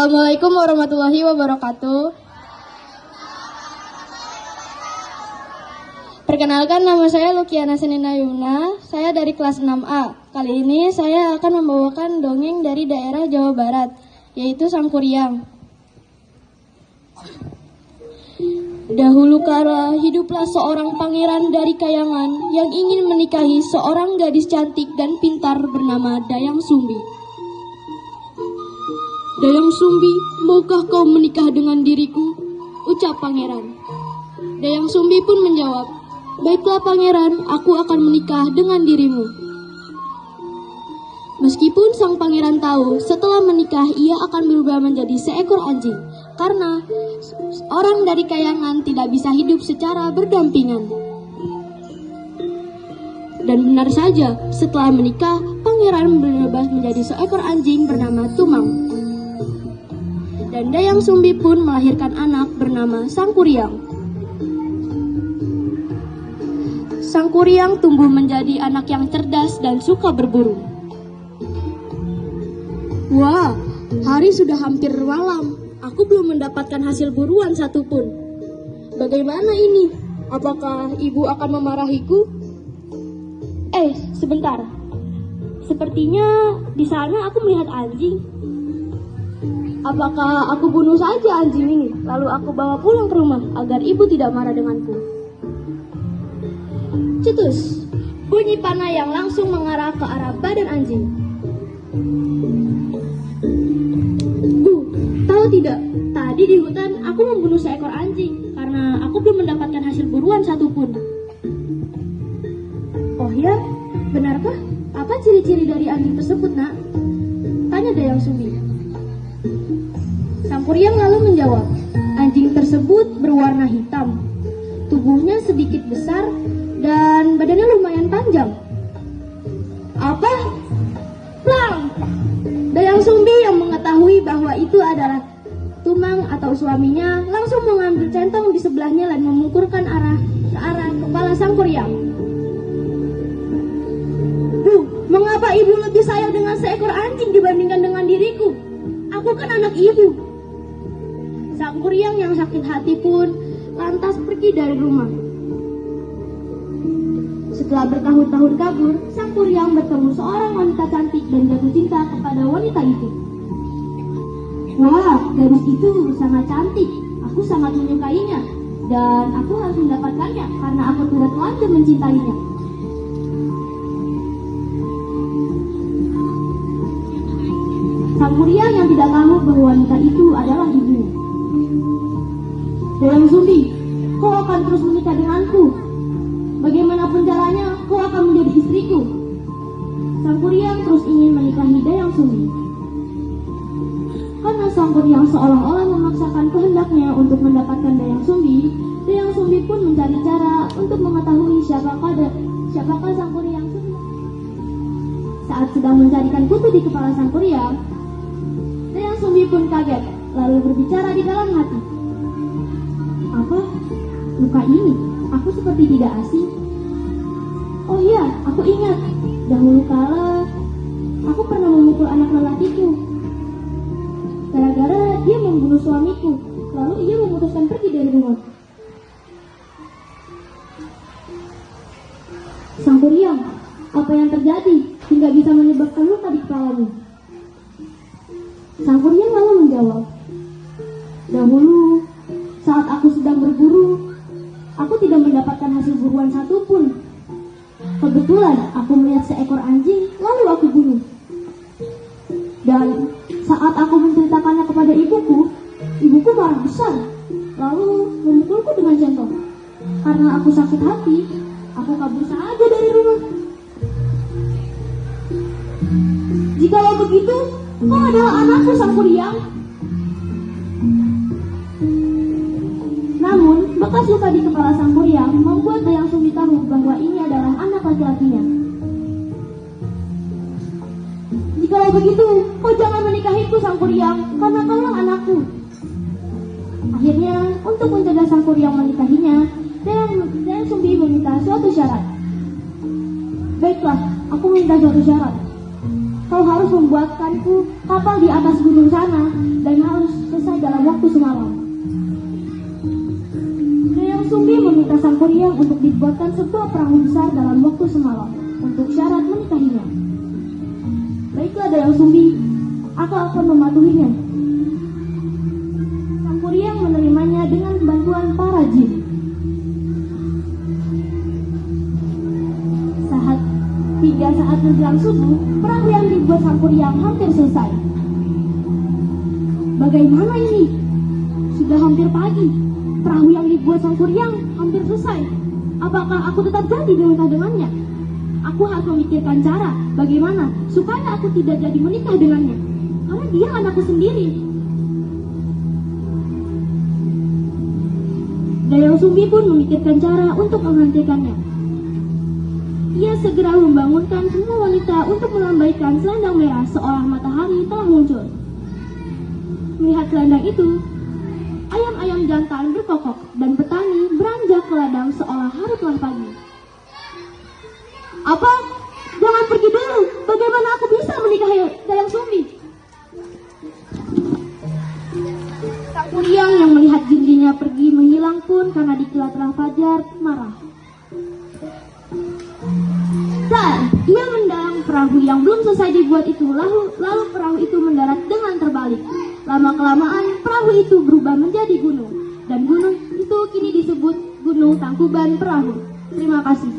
Assalamualaikum warahmatullahi wabarakatuh. Perkenalkan, nama saya Lukiana Senina Yuna. Saya dari kelas 6A. Kali ini saya akan membawakan dongeng dari daerah Jawa Barat, yaitu Sangkuriang. Dahulu kala hiduplah seorang pangeran dari Kayangan yang ingin menikahi seorang gadis cantik dan pintar bernama Dayang Sumbi. "Dayang Sumbi, maukah kau menikah dengan diriku?" ucap pangeran. Dayang Sumbi pun menjawab, "Baiklah pangeran, aku akan menikah dengan dirimu." Meskipun sang pangeran tahu setelah menikah ia akan berubah menjadi seekor anjing, karena orang dari Kayangan tidak bisa hidup secara berdampingan. Dan benar saja, setelah menikah, pangeran berubah menjadi seekor anjing bernama Tumang. Dan Dayang Sumbi pun melahirkan anak bernama Sangkuriang. Sangkuriang tumbuh menjadi anak yang cerdas dan suka berburu. Wah, hari sudah hampir malam. Aku belum mendapatkan hasil buruan satupun. Bagaimana ini? Apakah ibu akan memarahiku? Sebentar. Sepertinya di sana aku melihat anjing. Apakah aku bunuh saja anjing ini, lalu aku bawa pulang ke rumah agar ibu tidak marah denganku? Cetus, bunyi panah yang langsung mengarah ke arah badan anjing. Bu, tahu tidak, tadi di hutan aku membunuh seekor anjing karena aku belum mendapatkan hasil buruan satupun. Oh ya, benarkah? Apa ciri-ciri dari anjing tersebut, nak? Tanya Dayang Sumbi. Sangkuriang lalu menjawab, anjing tersebut berwarna hitam, tubuhnya sedikit besar, dan badannya lumayan panjang. Apa? Plang! Dayang Sumbi yang mengetahui bahwa itu adalah Tumang atau suaminya langsung mengambil centong di sebelahnya dan memungkurkan ke arah kepala Sangkuriang. Bu, mengapa ibu lebih sayang dengan seekor anjing dibandingkan dengan diriku? Aku kan anak ibu. Sangkuriang yang sakit hati pun lantas pergi dari rumah. Setelah bertahun-tahun kabur, Sangkuriang bertemu seorang wanita cantik dan jatuh cinta kepada wanita itu. Wah, gadis itu sangat cantik. Aku sangat menyukainya dan aku harus mendapatkannya karena aku sudah telanjur mencintainya. Sangkuriang yang tidak tahu bahwa wanita itu adalah ibunya. Dayang Sumbi, kau akan terus menikah denganku. Bagaimanapun caranya, kau akan menjadi istriku. Sangkuriang terus ingin menikahi Dayang Sumbi. Karena Sangkuriang seolah-olah memaksakan kehendaknya untuk mendapatkan Dayang Sumbi pun mencari cara untuk mengetahui siapakah Sangkuriang sebenarnya. Saat sedang mencarikan kutu di kepala Sangkuriang, Dayang Sumbi pun kaget, lalu berbicara di dalam hati. Apa? Luka ini? Aku seperti tidak asing. Oh iya, aku ingat. Dahulu kala, aku pernah memukul anak lelakiku. Gara-gara dia membunuh suamiku, lalu ia memutuskan pergi dari rumah. Sangkuriang, apa yang terjadi hingga bisa menyebabkan luka di kepalamu? Sangkuriang lalu menjawab, dahulu saat aku sedang berburu, aku tidak mendapatkan hasil buruan satupun. Kebetulan aku melihat seekor anjing, lalu aku bunuh. Dan saat aku menceritakannya kepada ibuku marah besar, lalu memukulku dengan centong. Karena aku sakit hati, aku kabur saja dari rumah. Jikalau begitu, kau adalah anakku, Sangkuriang. Namun, bekas luka di kepala Sangkuriang membuat Dayang Sumbi tahu bahwa ini adalah anak laki-lakinya. Jikalau begitu, kau jangan menikahiku, Sangkuriang, karena kaulah anakku. Akhirnya, untuk mencegah Sangkuriang menikahinya, Dayang Sumbi meminta suatu syarat. Baiklah, aku minta suatu syarat. Kau harus membuatkanku kapal di atas gunung sana dan harus selesai dalam waktu semalam. Dayang Sumbi meminta Sang Kuryang untuk dibuatkan sebuah perahu besar dalam waktu semalam untuk syarat menikahinya. Baiklah Dayang Sumbi, aku akan mematuhinya. Sang Kuryang menerimanya dengan bantuan para jin. Hingga saat menjelang subuh, perahu yang dibuat Sang Kuryang hampir selesai. Bagaimana ini? Sudah hampir pagi. Perahu yang dibuat Sang Kuryang hampir selesai. Apakah aku tetap jadi menikah dengannya? Aku harus memikirkan cara bagaimana supaya aku tidak jadi menikah dengannya. Karena dia anakku sendiri. Dayang Sumbi pun memikirkan cara untuk menghentikannya. Ia segera membangunkan semua wanita untuk melambaikan selendang merah seolah matahari telah muncul. Melihat selendang itu, ayam-ayam jantan berkokok dan petani beranjak ke ladang seolah hari telah pagi. Apa? Jangan pergi dulu. Bagaimana aku bisa menikahi Dayang Sumbi? Sang Kuryang yang melihat jin-jinnya pergi menghilang pun karena dikira telah fajar marah. Dan ia mendang perahu yang belum selesai dibuat itu, lalu perahu itu mendarat dengan terbalik. Lama-kelamaan perahu itu berubah menjadi gunung, dan gunung itu kini disebut Gunung Tangkuban Perahu. Terima kasih.